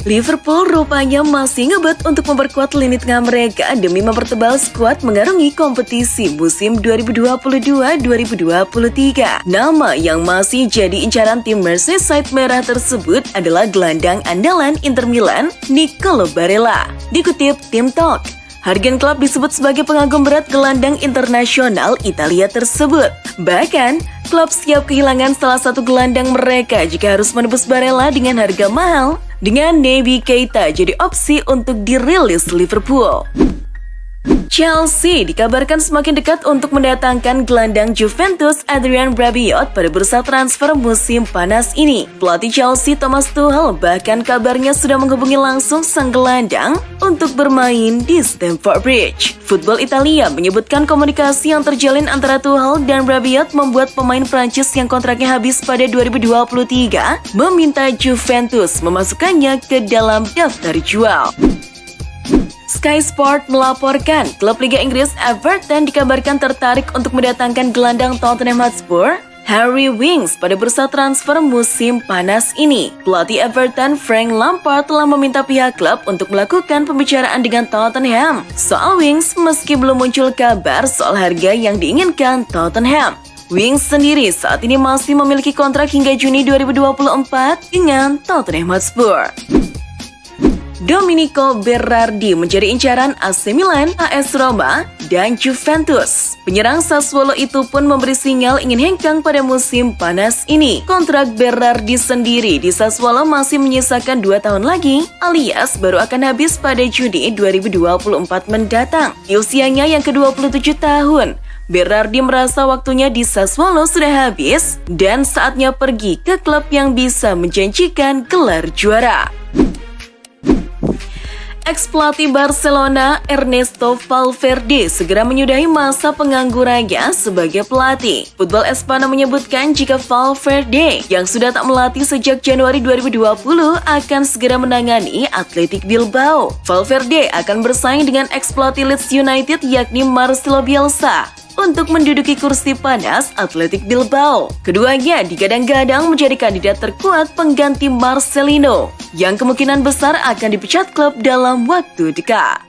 Liverpool rupanya masih ngebet untuk memperkuat lini tengah mereka demi mempertebal skuad mengarungi kompetisi musim 2022-2023. Nama yang masih jadi incaran tim Merseyside Merah tersebut adalah gelandang andalan Inter Milan, Nicolo Barella. Dikutip Tim Talk, Jurgen Klopp disebut sebagai pengagum berat gelandang internasional Italia tersebut. Bahkan, Klopp siap kehilangan salah satu gelandang mereka jika harus menebus Barella dengan harga mahal, dengan Naby Keita jadi opsi untuk dirilis Liverpool. Chelsea dikabarkan semakin dekat untuk mendatangkan gelandang Juventus Adrien Rabiot pada bursa transfer musim panas ini. Pelatih Chelsea Thomas Tuchel bahkan kabarnya sudah menghubungi langsung sang gelandang untuk bermain di Stamford Bridge. Football Italia menyebutkan komunikasi yang terjalin antara Tuchel dan Rabiot membuat pemain Prancis yang kontraknya habis pada 2023 meminta Juventus memasukkannya ke dalam daftar jual. Sky Sport melaporkan klub Liga Inggris Everton dikabarkan tertarik untuk mendatangkan gelandang Tottenham Hotspur Harry Winks pada bursa transfer musim panas ini. Pelatih Everton Frank Lampard telah meminta pihak klub untuk melakukan pembicaraan dengan Tottenham soal Winks meski belum muncul kabar soal harga yang diinginkan Tottenham. Winks sendiri saat ini masih memiliki kontrak hingga Juni 2024 dengan Tottenham Hotspur. Domenico Berardi menjadi incaran AC Milan, AS Roma, dan Juventus. Penyerang Sassuolo itu pun memberi sinyal ingin hengkang pada musim panas ini. Kontrak Berardi sendiri di Sassuolo masih menyisakan 2 tahun lagi, alias baru akan habis pada Juni 2024 mendatang. Di usianya yang ke-27 tahun, Berardi merasa waktunya di Sassuolo sudah habis dan saatnya pergi ke klub yang bisa menjanjikan gelar juara. Ex-pelatih Barcelona Ernesto Valverde segera menyudahi masa penganggurannya sebagai pelatih. Football Espana menyebutkan jika Valverde yang sudah tak melatih sejak Januari 2020 akan segera menangani Athletic Bilbao. Valverde akan bersaing dengan ex-pelatih Leeds United yakni Marcelo Bielsa untuk menduduki kursi panas Athletic Bilbao. Keduanya digadang-gadang menjadi kandidat terkuat pengganti Marcelino, yang kemungkinan besar akan dipecat klub dalam waktu dekat.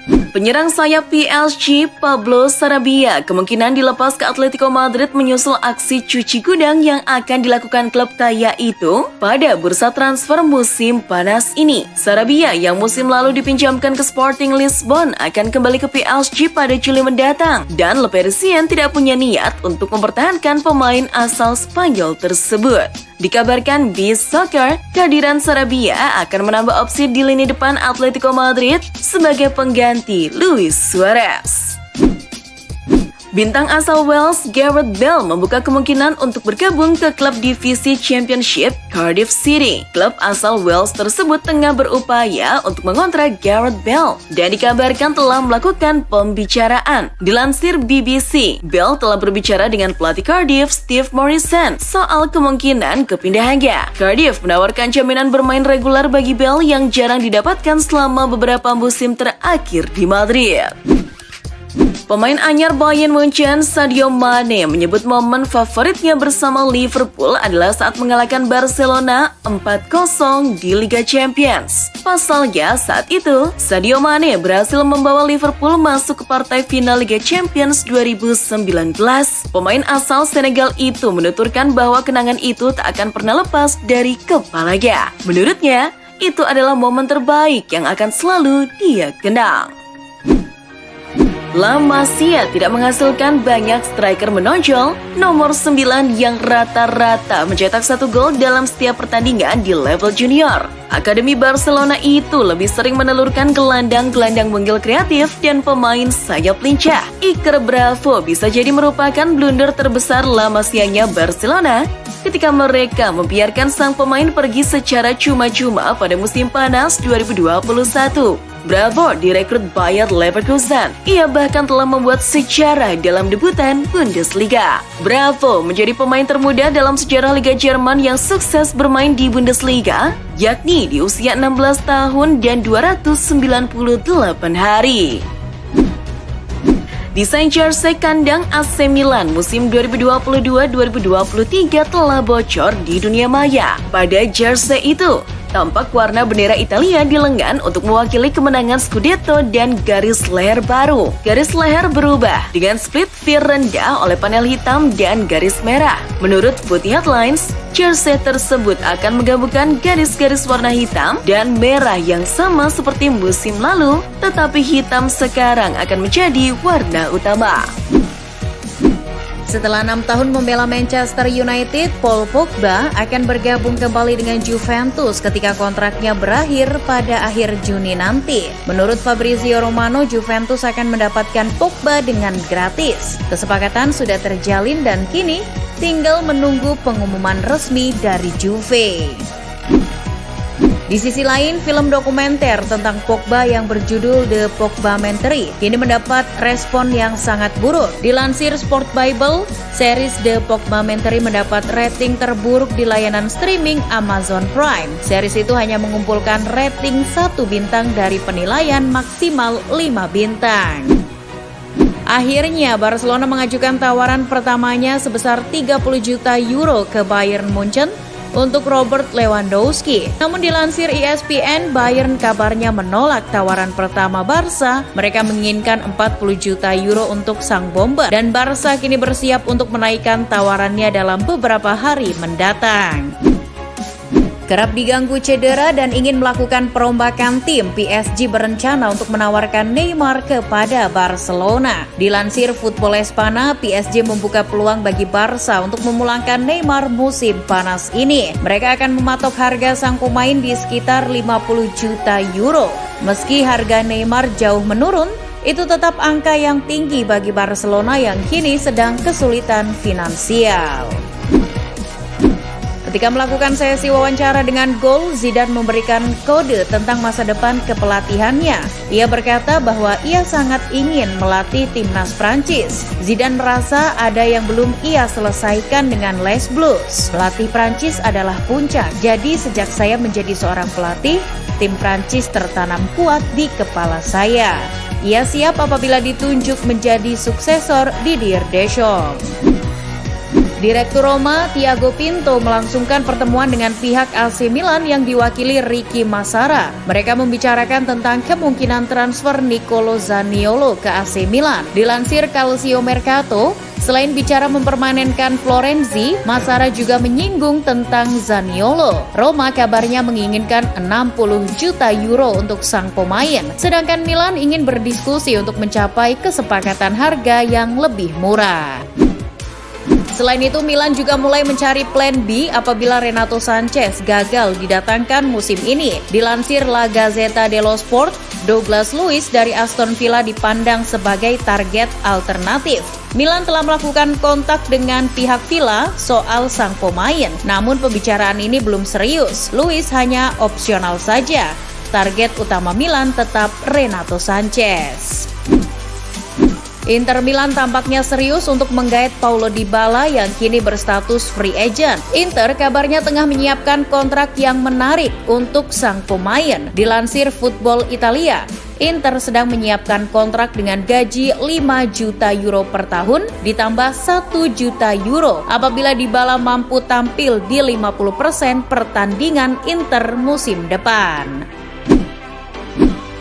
Penyerang sayap PSG Pablo Sarabia kemungkinan dilepas ke Atletico Madrid menyusul aksi cuci gudang yang akan dilakukan klub kaya itu pada bursa transfer musim panas ini. Sarabia yang musim lalu dipinjamkan ke Sporting Lisbon akan kembali ke PSG pada Juli mendatang, dan Le Parisien tidak punya niat untuk mempertahankan pemain asal Spanyol tersebut. Dikabarkan Beast Soccer, kehadiran Sarabia akan menambah opsi di lini depan Atletico Madrid sebagai pengganti Luis Suarez. Bintang asal Wales Gareth Bale membuka kemungkinan untuk bergabung ke klub divisi Championship Cardiff City. Klub asal Wales tersebut tengah berupaya untuk mengontrak Gareth Bale dan dikabarkan telah melakukan pembicaraan. Dilansir BBC, Bale telah berbicara dengan pelatih Cardiff Steve Morison soal kemungkinan kepindahannya. Cardiff menawarkan jaminan bermain reguler bagi Bale yang jarang didapatkan selama beberapa musim terakhir di Madrid. Pemain anyar Bayern Munchen Sadio Mane menyebut momen favoritnya bersama Liverpool adalah saat mengalahkan Barcelona 4-0 di Liga Champions. Pasalnya saat itu, Sadio Mane berhasil membawa Liverpool masuk ke partai final Liga Champions 2019. Pemain asal Senegal itu menuturkan bahwa kenangan itu tak akan pernah lepas dari kepalanya. Menurutnya, itu adalah momen terbaik yang akan selalu dia kenang. La Masia tidak menghasilkan banyak striker menonjol, nomor 9 yang rata-rata mencetak 1 gol dalam setiap pertandingan di level junior. Akademi Barcelona itu lebih sering menelurkan gelandang-gelandang wenggil kreatif dan pemain sayap lincah. Iker Bravo bisa jadi merupakan blunder terbesar La Masia-nya Barcelona ketika mereka membiarkan sang pemain pergi secara cuma-cuma pada musim panas 2021. Bravo direkrut Bayer Leverkusen. Ia bahkan telah membuat sejarah dalam debutan Bundesliga. Bravo menjadi pemain termuda dalam sejarah Liga Jerman yang sukses bermain di Bundesliga, yakni di usia 16 tahun dan 298 hari. Desain jersey kandang AC Milan musim 2022-2023 telah bocor di dunia maya. Pada jersey itu tampak warna bendera Italia di lengan untuk mewakili kemenangan Scudetto dan garis leher baru. Garis leher berubah dengan split V rendah oleh panel hitam dan garis merah. Menurut Foot Headlines, jersey tersebut akan menggabungkan garis-garis warna hitam dan merah yang sama seperti musim lalu, tetapi hitam sekarang akan menjadi warna utama. Setelah 6 tahun membela Manchester United, Paul Pogba akan bergabung kembali dengan Juventus ketika kontraknya berakhir pada akhir Juni nanti. Menurut Fabrizio Romano, Juventus akan mendapatkan Pogba dengan gratis. Kesepakatan sudah terjalin dan kini tinggal menunggu pengumuman resmi dari Juve. Di sisi lain, film dokumenter tentang Pogba yang berjudul The Pogbamentary kini mendapat respon yang sangat buruk. Dilansir Sport Bible, series The Pogbamentary mendapat rating terburuk di layanan streaming Amazon Prime. Series itu hanya mengumpulkan rating 1 bintang dari penilaian maksimal 5 bintang. Akhirnya, Barcelona mengajukan tawaran pertamanya sebesar 30 juta euro ke Bayern Munchen untuk Robert Lewandowski. Namun dilansir ESPN, Bayern kabarnya menolak tawaran pertama Barca. Mereka menginginkan 40 juta euro untuk sang bomber, dan Barca kini bersiap untuk menaikkan tawarannya dalam beberapa hari mendatang. Kerap diganggu cedera dan ingin melakukan perombakan tim, PSG berencana untuk menawarkan Neymar kepada Barcelona. Dilansir Football Espana, PSG membuka peluang bagi Barca untuk memulangkan Neymar musim panas ini. Mereka akan mematok harga sang pemain di sekitar 50 juta euro. Meski harga Neymar jauh menurun, itu tetap angka yang tinggi bagi Barcelona yang kini sedang kesulitan finansial. Ketika melakukan sesi wawancara dengan Goal, Zidane memberikan kode tentang masa depan kepelatihannya. Ia berkata bahwa ia sangat ingin melatih timnas Prancis. Zidane merasa ada yang belum ia selesaikan dengan Les Bleus. Pelatih Prancis adalah puncak, jadi sejak saya menjadi seorang pelatih, tim Prancis tertanam kuat di kepala saya. Ia siap apabila ditunjuk menjadi suksesor Didier Deschamps. Direktur Roma, Thiago Pinto, melangsungkan pertemuan dengan pihak AC Milan yang diwakili Ricky Massara. Mereka membicarakan tentang kemungkinan transfer Nicolo Zaniolo ke AC Milan. Dilansir Calcio Mercato, selain bicara mempermanenkan Florenzi, Massara juga menyinggung tentang Zaniolo. Roma kabarnya menginginkan 60 juta euro untuk sang pemain, sedangkan Milan ingin berdiskusi untuk mencapai kesepakatan harga yang lebih murah. Selain itu, Milan juga mulai mencari plan B apabila Renato Sanchez gagal didatangkan musim ini. Dilansir La Gazzetta dello Sport, Douglas Luiz dari Aston Villa dipandang sebagai target alternatif. Milan telah melakukan kontak dengan pihak Villa soal sang pemain, namun pembicaraan ini belum serius. Luiz hanya opsional saja. Target utama Milan tetap Renato Sanchez. Inter Milan tampaknya serius untuk menggait Paulo Dybala yang kini berstatus free agent. Inter kabarnya tengah menyiapkan kontrak yang menarik untuk sang pemain. Dilansir Football Italia, Inter sedang menyiapkan kontrak dengan gaji 5 juta euro per tahun ditambah 1 juta euro apabila Dybala mampu tampil di 50% pertandingan Inter musim depan.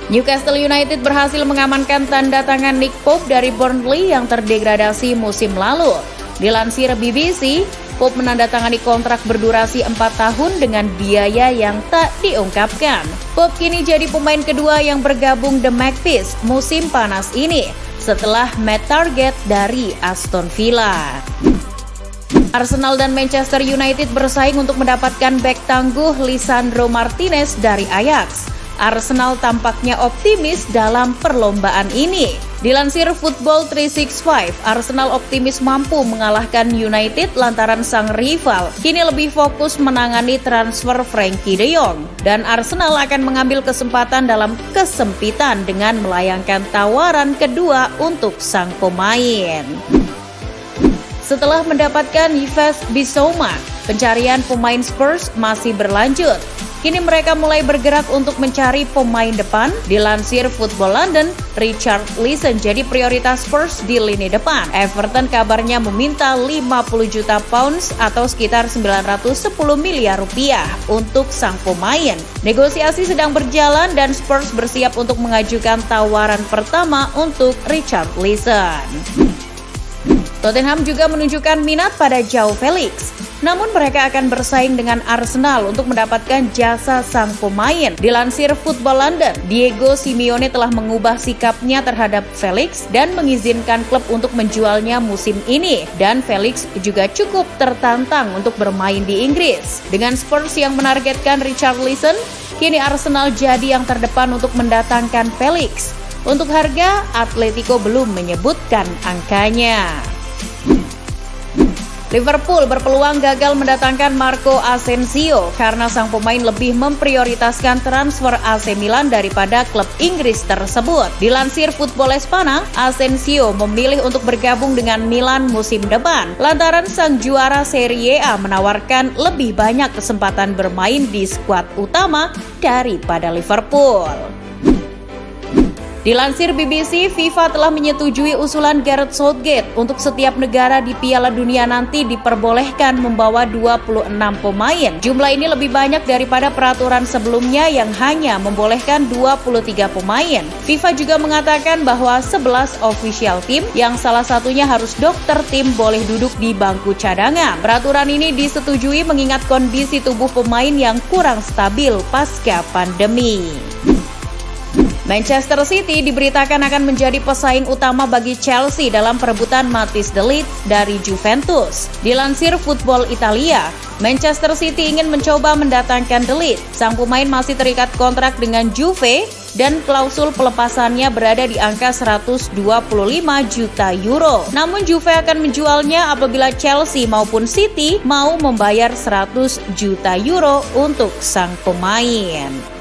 Newcastle United berhasil mengamankan tanda tangan Nick Pope dari Burnley yang terdegradasi musim lalu. Dilansir BBC, Pope menandatangani kontrak berdurasi 4 tahun dengan biaya yang tak diungkapkan. Pope kini jadi pemain kedua yang bergabung The Magpies musim panas ini, setelah Matt Targett dari Aston Villa. Arsenal dan Manchester United bersaing untuk mendapatkan bek tangguh Lisandro Martinez dari Ajax. Arsenal tampaknya optimis dalam perlombaan ini. Dilansir Football 365, Arsenal optimis mampu mengalahkan United lantaran sang rival kini lebih fokus menangani transfer Frenkie de Jong. Dan Arsenal akan mengambil kesempatan dalam kesempitan dengan melayangkan tawaran kedua untuk sang pemain. Setelah mendapatkan Yves Bissouma, Pencarian pemain Spurs masih berlanjut. Kini mereka mulai bergerak untuk mencari pemain depan. Dilansir Football London, Richarlison jadi prioritas Spurs di lini depan. Everton kabarnya meminta 50 juta pounds atau sekitar 910 miliar rupiah untuk sang pemain. Negosiasi sedang berjalan dan Spurs bersiap untuk mengajukan tawaran pertama untuk Richarlison. Tottenham juga menunjukkan minat pada Joao Felix. Namun mereka akan bersaing dengan Arsenal untuk mendapatkan jasa sang pemain. Dilansir Football London, Diego Simeone telah mengubah sikapnya terhadap Felix dan mengizinkan klub untuk menjualnya musim ini. Dan Felix juga cukup tertantang untuk bermain di Inggris. Dengan Spurs yang menargetkan Richarlison, kini Arsenal jadi yang terdepan untuk mendatangkan Felix. Untuk harga, Atletico belum menyebutkan angkanya. Liverpool berpeluang gagal mendatangkan Marco Asensio karena sang pemain lebih memprioritaskan transfer AC Milan daripada klub Inggris tersebut. Dilansir Football Espana, Asensio memilih untuk bergabung dengan Milan musim depan lantaran sang juara Serie A menawarkan lebih banyak kesempatan bermain di skuad utama daripada Liverpool. Dilansir BBC, FIFA telah menyetujui usulan Gareth Southgate untuk setiap negara di Piala Dunia nanti diperbolehkan membawa 26 pemain. Jumlah ini lebih banyak daripada peraturan sebelumnya yang hanya membolehkan 23 pemain. FIFA juga mengatakan bahwa 11 official team yang salah satunya harus dokter tim boleh duduk di bangku cadangan. Peraturan ini disetujui mengingat kondisi tubuh pemain yang kurang stabil pasca pandemi. Manchester City diberitakan akan menjadi pesaing utama bagi Chelsea dalam perebutan Mathis de Ligt dari Juventus. Dilansir Football Italia, Manchester City ingin mencoba mendatangkan de Ligt. Sang pemain masih terikat kontrak dengan Juve dan klausul pelepasannya berada di angka 125 juta euro. Namun Juve akan menjualnya apabila Chelsea maupun City mau membayar 100 juta euro untuk sang pemain.